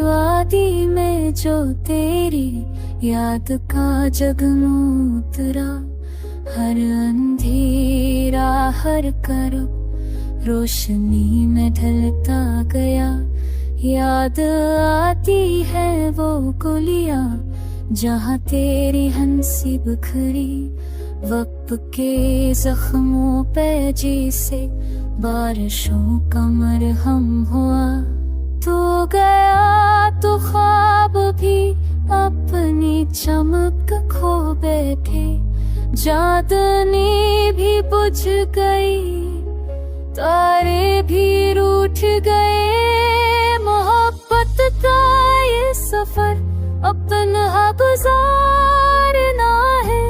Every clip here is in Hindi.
वादी में जो तेरी याद का जगमू उतरा, हर अंधेरा हर करब रोशनी में ढलता गया। याद आती है वो गलियां जहाँ तेरी हंसी बिखरी, वक्त के जख्मों पे जैसे बारिशों का मरहम हुआ। तू गया तो ख्वाब भी अपनी चमक खो बैठे, चांदनी भी बुझ गई, तारे भी रूठ गए। मोहब्बत का ये सफर अपना गुजारना है,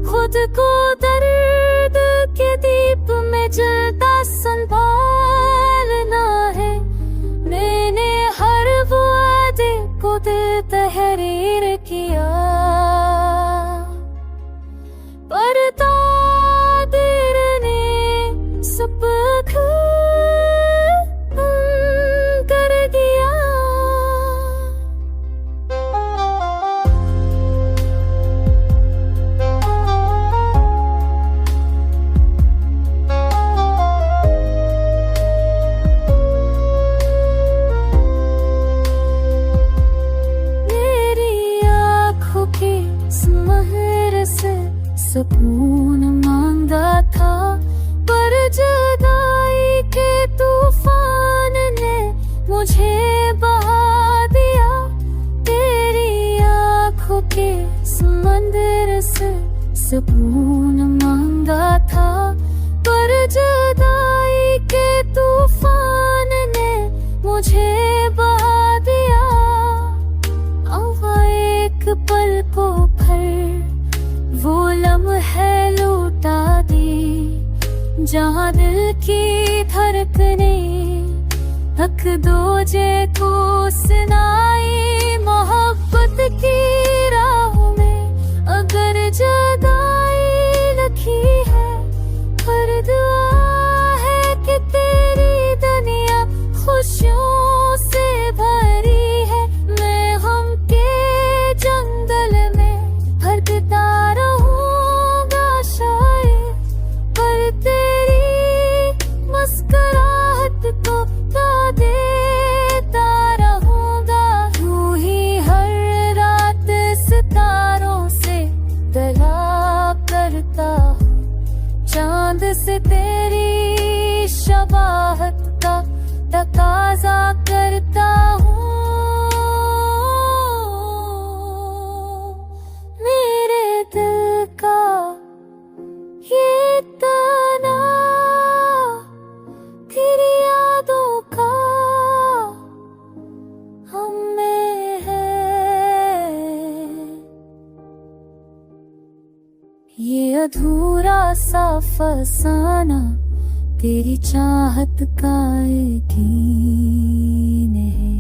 खुद को दर्द के दीप में जलता संभालना है। मैंने हर वादे को दिल तहरीर किया, पर तादीर ने सबक कर दिया। सुकून मांगा था, पर जुदाई के तूफान ने मुझे बहा दिया। तेरी आँखों के समंदर से सुकून मांगा था, पर जुदाई के तूफान ने मुझे बहा दिया। अब एक पल को फिर वो लम्हे लौटा दी, जहाँ दिल की धड़कने हक दूजे को सुनाई। मोहब्बत की राह में अगर जुदाई लिखी है, पर दुआ है कि तेरी दुनिया खुशियों से भरी है। मैं गम के जंगल में भटकता रहूंगा शायद, पर तेरी मुस्कुराहट को याद देता रहूंगा। यूं ही हर रात सितारों से दगा करता हूँ, चांद से तेरी शबाहत का तकाजा करता हूँ। मेरे दिल का ये ताना तेरी यादों का हमें है। ये अधूरा सा फसाना तेरी चाहत का यकीन है।